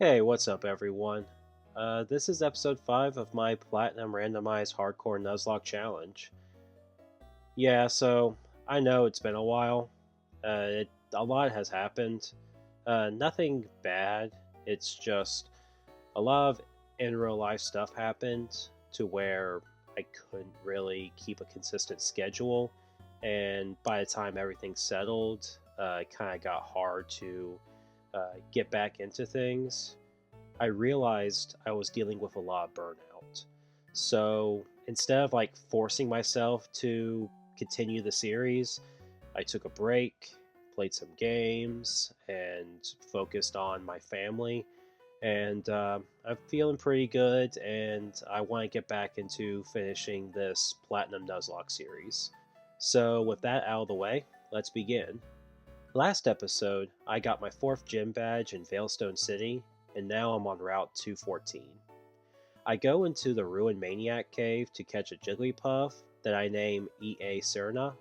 Hey, what's up, everyone? This is episode 5 of my Platinum Randomized Hardcore Nuzlocke Challenge. Yeah, so I know it's been a while. A lot has happened. Nothing bad. It's just a lot of in real life stuff happened to where I couldn't really keep a consistent schedule. And by the time everything settled, it kind of got hard to get back into things. I realized I was dealing with a lot of burnout. So instead of forcing myself to continue the series, I took a break, played some games, and focused on my family. And I'm feeling pretty good, and I want to get back into finishing this Platinum Nuzlocke series. So, with that out of the way, let's begin. Last episode, I got my 4th gym badge in Veilstone City, and now I'm on Route 214. I go into the Ruined Maniac Cave to catch a Jigglypuff that I name E.A. Serna.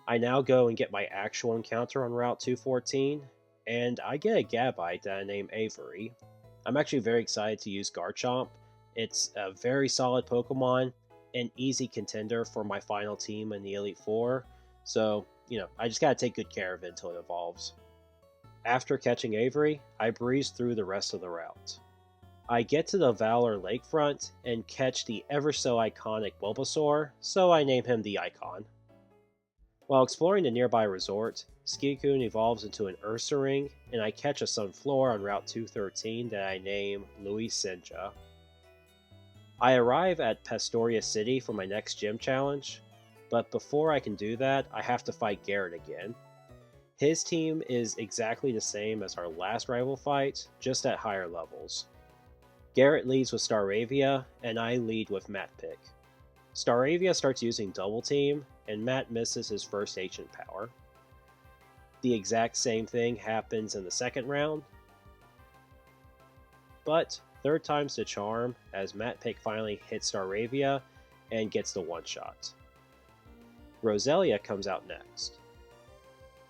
I now go and get my actual encounter on Route 214, and I get a Gabite that I name Avery. I'm actually very excited to use Garchomp. It's a very solid Pokemon, an easy contender for my final team in the Elite Four, so, I just gotta take good care of it until it evolves. After catching Avery, I breeze through the rest of the route. I get to the Valor lakefront and catch the ever so iconic Bulbasaur, so I name him the Icon. While exploring the nearby resort, Skikun evolves into an Ursaring, and I catch a Sunflora on Route 213 that I name Louis Senja. I arrive at Pastoria City for my next gym challenge, but before I can do that, I have to fight Garrett again. His team is exactly the same as our last rival fight, just at higher levels. Garrett leads with Staravia, and I lead with Matpick. Staravia starts using Double Team, and Matt misses his first ancient power. The exact same thing happens in the second round, but third time's the charm as Matpick finally hits Staravia and gets the one-shot. Roselia comes out next.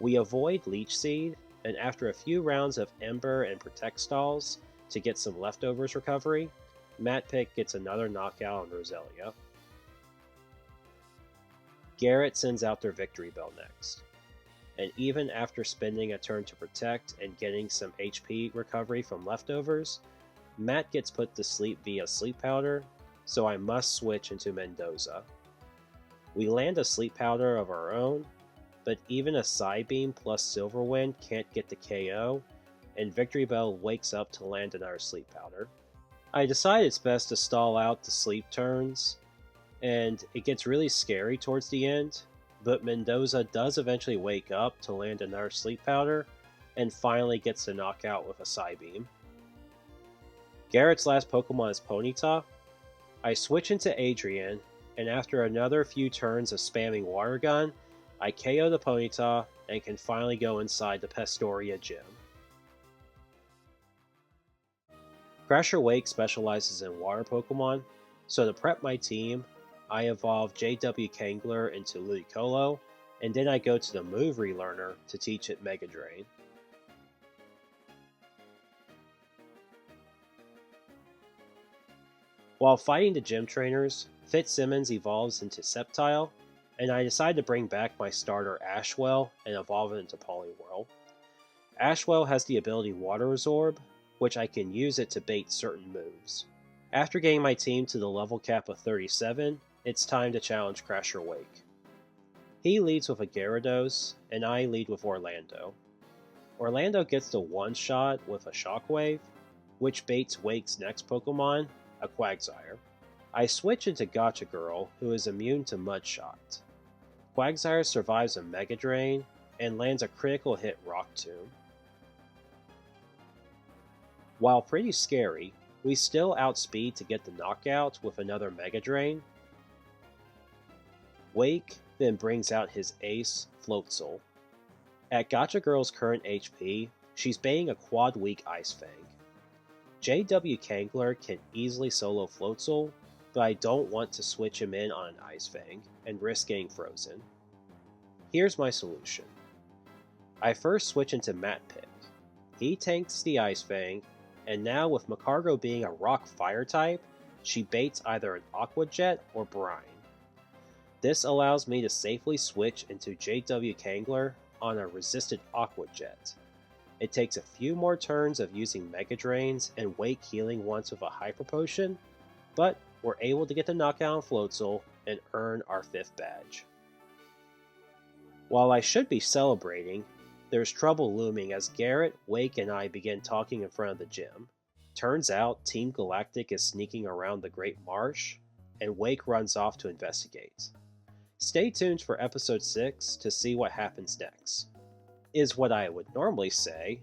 We avoid Leech Seed, and after a few rounds of Ember and Protect stalls to get some leftovers recovery, Matpick gets another knockout on Roselia. Garrett sends out their Victory Bell next, and even after spending a turn to protect and getting some HP recovery from leftovers, Matt gets put to sleep via Sleep Powder, so I must switch into Mendoza. We land a Sleep Powder of our own, but even a Psybeam plus Silverwind can't get the KO, and Victory Bell wakes up to land another Sleep Powder. I decide it's best to stall out the sleep turns, and it gets really scary towards the end, but Mendoza does eventually wake up to land another Sleep Powder, and finally gets the knockout with a Psybeam. Garrett's last Pokemon is Ponyta. I switch into Adrian, and after another few turns of spamming Water Gun, I KO the Ponyta and can finally go inside the Pastoria gym. Crasher Wake specializes in water Pokemon, so to prep my team, I evolve JW Kangler into Ludicolo, and then I go to the Move Relearner to teach it Mega Drain. While fighting the gym trainers, Fitzsimmons evolves into Sceptile, and I decide to bring back my starter Ashwell and evolve it into Poliwhirl. Ashwell has the ability Water Absorb, which I can use it to bait certain moves. After getting my team to the level cap of 37, it's time to challenge Crasher Wake. He leads with a Gyarados, and I lead with Orlando. Orlando gets the one-shot with a Shockwave, which baits Wake's next Pokemon, a Quagsire. I switch into Gotcha Girl, who is immune to Mudshot. Quagsire survives a Mega Drain and lands a critical hit Rock Tomb. While pretty scary, we still outspeed to get the knockout with another Mega Drain. Wake then brings out his ace, Floatzel. At Gotcha Girl's current HP, she's baiting a quad weak Ice Fang. JW Kangler can easily solo Floatzel, but I don't want to switch him in on an Ice Fang and risk getting frozen. Here's my solution. I first switch into Matpick. He tanks the Ice Fang, and now with Macargo being a rock fire type, she baits either an Aqua Jet or Brine. This allows me to safely switch into JW Kangler on a resisted Aqua Jet. It takes a few more turns of using Mega Drains and Wake healing once with a Hyper Potion, but we're able to get the knockout on Floatzel and earn our 5th badge. While I should be celebrating, there's trouble looming as Garrett, Wake, and I begin talking in front of the gym. Turns out Team Galactic is sneaking around the Great Marsh, and Wake runs off to investigate. Stay tuned for episode 6 to see what happens next, is what I would normally say,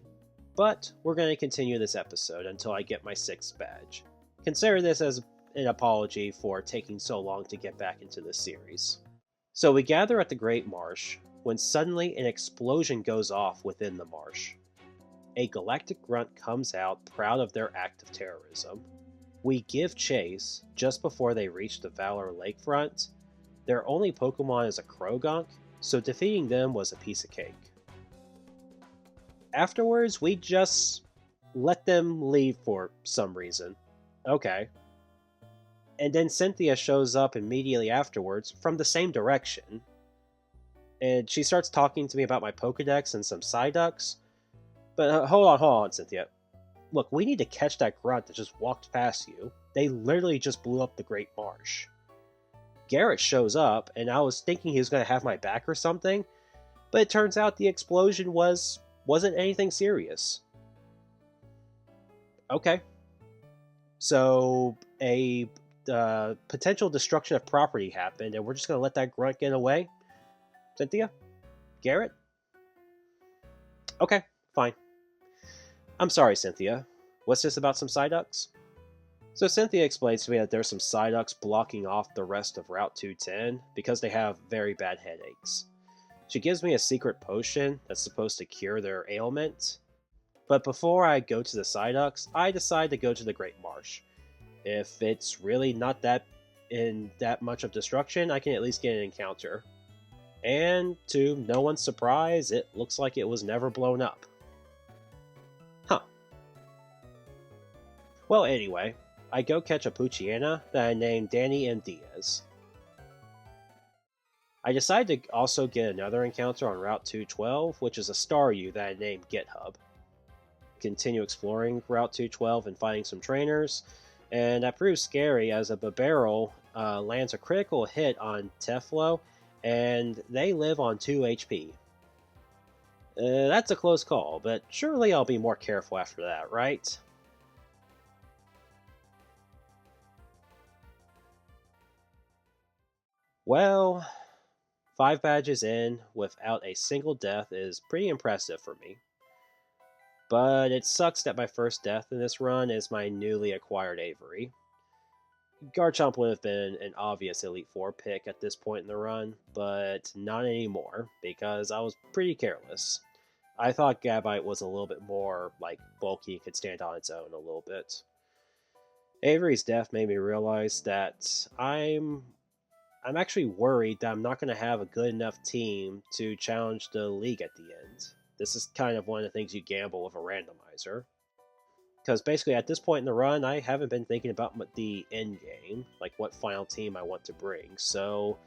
but we're going to continue this episode until I get my 6th badge. Consider this as an apology for taking so long to get back into this series. So we gather at the Great Marsh, when suddenly an explosion goes off within the marsh. A galactic grunt comes out proud of their act of terrorism. We give chase just before they reach the Valor Lakefront. Their only Pokemon is a Krogunk, so defeating them was a piece of cake. Afterwards, we just let them leave for some reason. Okay. And then Cynthia shows up immediately afterwards from the same direction. And she starts talking to me about my Pokedex and some Psyducks. But hold on, Cynthia. Look, we need to catch that grunt that just walked past you. They literally just blew up the Great Marsh. Garrett shows up, and I was thinking he was going to have my back or something, but it turns out the explosion wasn't anything serious. Okay. So, a potential destruction of property happened, and we're just going to let that grunt get away? Cynthia? Garrett? Okay, fine. I'm sorry, Cynthia. What's this about some Psyducks? So Cynthia explains to me that there's some Psyducks blocking off the rest of Route 210 because they have very bad headaches. She gives me a secret potion that's supposed to cure their ailment. But before I go to the Psyducks, I decide to go to the Great Marsh. If it's really not that much of destruction, I can at least get an encounter. And to no one's surprise, it looks like it was never blown up. Huh. Well, anyway, I go catch a Poochyena that I named Danny M. Diaz. I decide to also get another encounter on Route 212, which is a Staryu that I named GitHub. Continue exploring Route 212 and finding some trainers, and that proves scary as a Bibarel lands a critical hit on Teflo, and they live on 2 HP. That's a close call, but surely I'll be more careful after that, right? Well, 5 badges in without a single death is pretty impressive for me. But it sucks that my first death in this run is my newly acquired Avery. Garchomp would have been an obvious Elite Four pick at this point in the run, but not anymore, because I was pretty careless. I thought Gabite was a little bit more, bulky and could stand on its own a little bit. Avery's death made me realize that I'm actually worried that I'm not going to have a good enough team to challenge the league at the end. This is kind of one of the things you gamble with a randomizer. Because basically at this point in the run, I haven't been thinking about the end game, like what final team I want to bring. So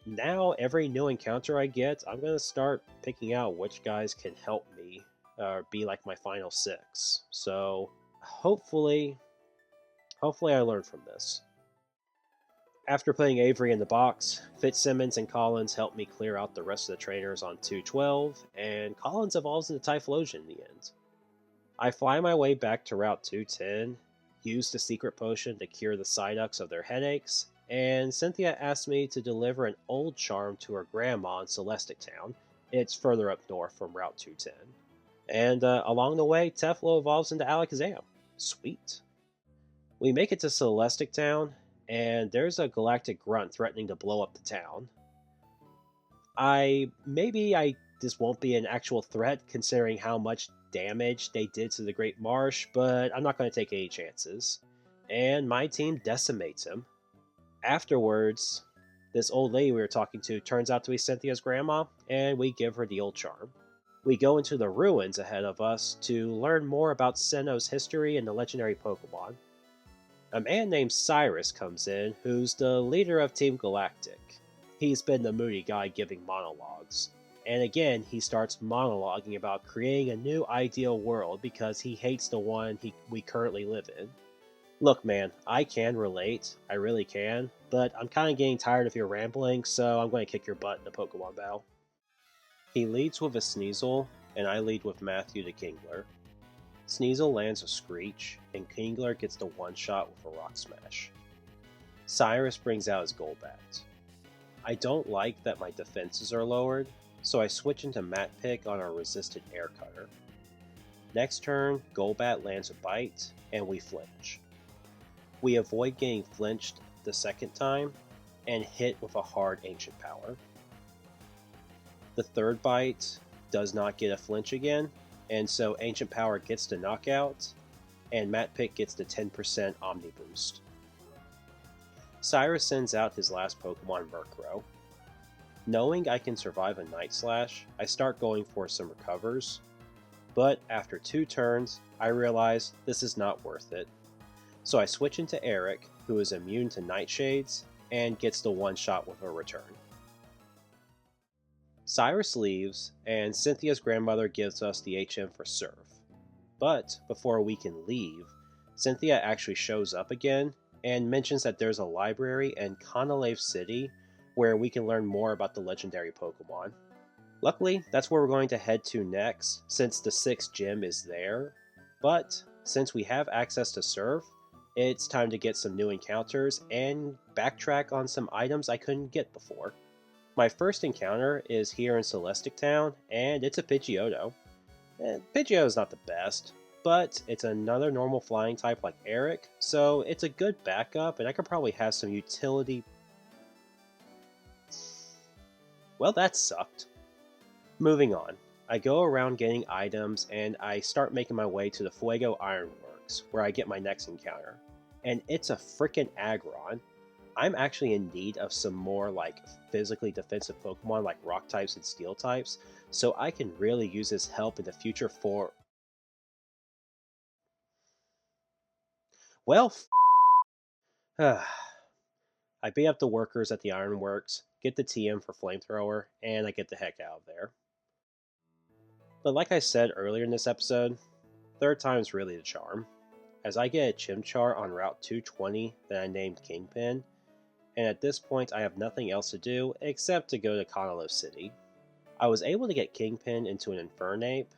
now every new encounter I get, I'm going to start picking out which guys can help me be like my final 6. So hopefully I learn from this. After putting Avery in the box, Fitzsimmons and Collins help me clear out the rest of the trainers on 212, and Collins evolves into Typhlosion in the end. I fly my way back to Route 210, use the secret potion to cure the Psyducks of their headaches, and Cynthia asks me to deliver an old charm to her grandma in Celestic Town. It's further up north from Route 210. And along the way, Teflo evolves into Alakazam. Sweet. We make it to Celestic Town, and there's a galactic grunt threatening to blow up the town. Maybe this won't be an actual threat considering how much damage they did to the Great Marsh, but I'm not going to take any chances. And my team decimates him. Afterwards, this old lady we were talking to turns out to be Cynthia's grandma, and we give her the old charm. We go into the ruins ahead of us to learn more about Sinnoh's history and the legendary Pokemon. A man named Cyrus comes in, who's the leader of Team Galactic. He's been the moody guy giving monologues. And again, he starts monologuing about creating a new ideal world because he hates the one we currently live in. Look, man, I can relate. I really can. But I'm kind of getting tired of your rambling, so I'm going to kick your butt in the Pokemon battle. He leads with a Sneasel, and I lead with Matthew the Kingler. Sneasel lands a Screech, and Kingler gets the one-shot with a Rock Smash. Cyrus brings out his Golbat. I don't like that my defenses are lowered, so I switch into Mat Pick on our resisted Air Cutter. Next turn, Golbat lands a Bite, and we flinch. We avoid getting flinched the second time, and hit with a hard Ancient Power. The third bite does not get a flinch again, and so Ancient Power gets the knockout, and Mat Pick gets the 10% Omni Boost. Cyrus sends out his last Pokemon, Murkrow. Knowing I can survive a Night Slash, I start going for some recovers, but after 2 turns, I realize this is not worth it. So I switch into Eric, who is immune to Nightshades, and gets the one-shot with a return. Cyrus leaves, and Cynthia's grandmother gives us the HM for Surf. But before we can leave, Cynthia actually shows up again and mentions that there's a library in Conolave City where we can learn more about the legendary Pokemon. Luckily, that's where we're going to head to next, since the 6th gym is there. But since we have access to Surf, it's time to get some new encounters and backtrack on some items I couldn't get before. My first encounter is here in Celestic Town, and it's a Pidgeotto. Pidgeotto's not the best, but it's another normal flying type like Eric, so it's a good backup, and I could probably have some utility. Well, that sucked. Moving on, I go around getting items, and I start making my way to the Fuego Ironworks, where I get my next encounter. And it's a frickin' Aggron. I'm actually in need of some more physically defensive Pokemon like Rock types and Steel types, so I can really use his help in the future for... Well, I beat up the workers at the Ironworks, get the TM for Flamethrower, and I get the heck out of there. But like I said earlier in this episode, third time's really the charm, as I get a Chimchar on Route 220 that I named Kingpin, and at this point I have nothing else to do except to go to Conolove City. I was able to get Kingpin into an Infernape,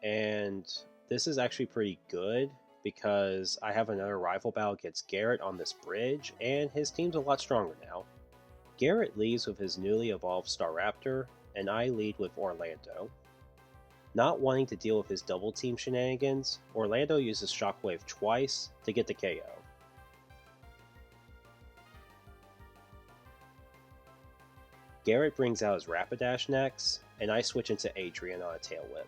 and this is actually pretty good because I have another rival battle against Garrett on this bridge, and his team's a lot stronger now. Garrett leads with his newly evolved Staraptor, and I lead with Orlando. Not wanting to deal with his double team shenanigans, Orlando uses Shockwave twice to get the KO. Garrett brings out his Rapidash next, and I switch into Adrian on a Tail Whip.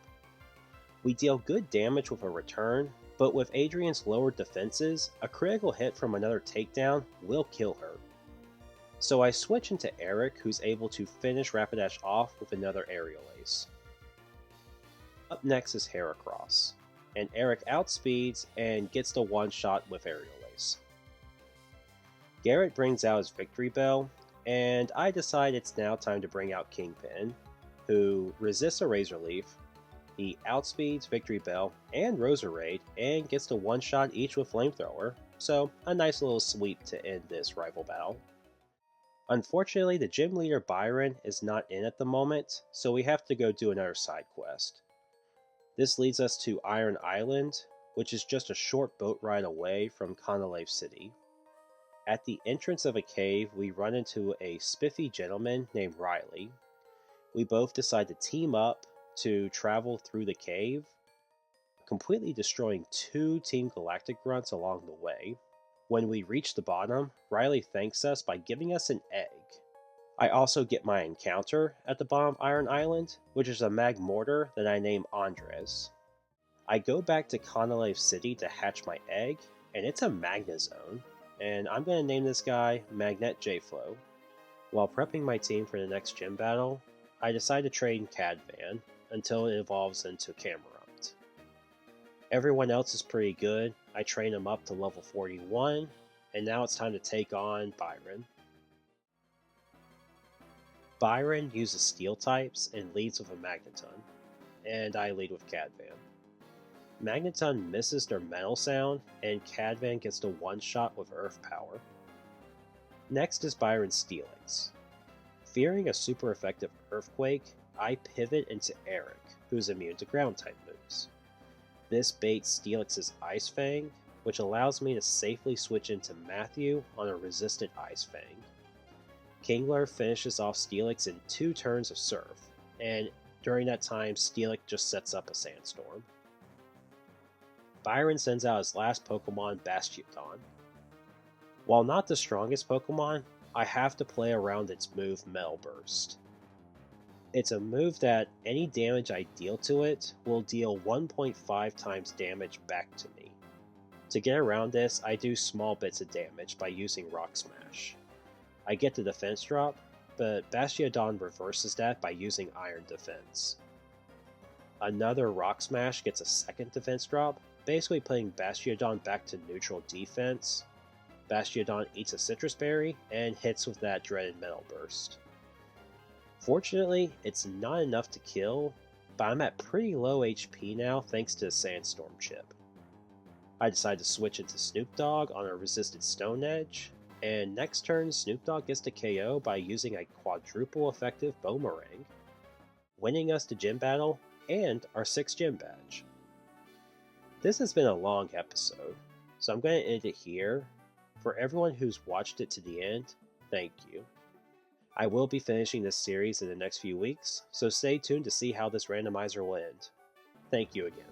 We deal good damage with a return, but with Adrian's lowered defenses, a critical hit from another takedown will kill her. So I switch into Eric, who's able to finish Rapidash off with another Aerial Ace. Up next is Heracross, and Eric outspeeds and gets the one-shot with Aerial Ace. Garrett brings out his Victory Bell, and I decide it's now time to bring out Kingpin, who resists a Razor Leaf. He outspeeds Victory Bell and Roserade and gets the one-shot each with Flamethrower, so a nice little sweep to end this rival battle. Unfortunately, the gym leader Byron is not in at the moment, so we have to go do another side quest. This leads us to Iron Island, which is just a short boat ride away from Conolave City. At the entrance of a cave, we run into a spiffy gentleman named Riley. We both decide to team up to travel through the cave, completely destroying 2 Team Galactic grunts along the way. When we reach the bottom, Riley thanks us by giving us an egg. I also get my encounter at the bottom of Iron Island, which is a Magmortar that I name Andres. I go back to Conolave City to hatch my egg, and it's a Magnezone, and I'm going to name this guy Magnet J-Flow. While prepping my team for the next gym battle, I decide to train Cadvan, until it evolves into Camerupt. Everyone else is pretty good. I train him up to level 41, and now it's time to take on Byron. Byron uses steel types and leads with a Magneton, and I lead with Cadvan. Magneton misses their metal sound, and Cadvan gets the one-shot with Earth Power. Next is Byron's Steelix. Fearing a super effective Earthquake, I pivot into Eric, who's immune to ground-type moves. This baits Steelix's Ice Fang, which allows me to safely switch into Matthew on a resistant Ice Fang. Kingler finishes off Steelix in 2 turns of Surf, and during that time, Steelix just sets up a Sandstorm. Byron sends out his last Pokemon, Bastiodon. While not the strongest Pokemon, I have to play around its move Metal Burst. It's a move that any damage I deal to it will deal 1.5 times damage back to me. To get around this, I do small bits of damage by using Rock Smash. I get the defense drop, but Bastiodon reverses that by using Iron Defense. Another Rock Smash gets a second defense drop, basically putting Bastiodon back to neutral defense. Bastiodon eats a Citrus Berry and hits with that dreaded Metal Burst. Fortunately, it's not enough to kill, but I'm at pretty low HP now thanks to the Sandstorm chip. I decide to switch into Snoop Dogg on a resisted Stone Edge, and next turn Snoop Dogg gets to KO by using a quadruple effective Boomerang, winning us the gym battle and our 6th gym badge. This has been a long episode, so I'm going to end it here. For everyone who's watched it to the end, thank you. I will be finishing this series in the next few weeks, so stay tuned to see how this randomizer will end. Thank you again.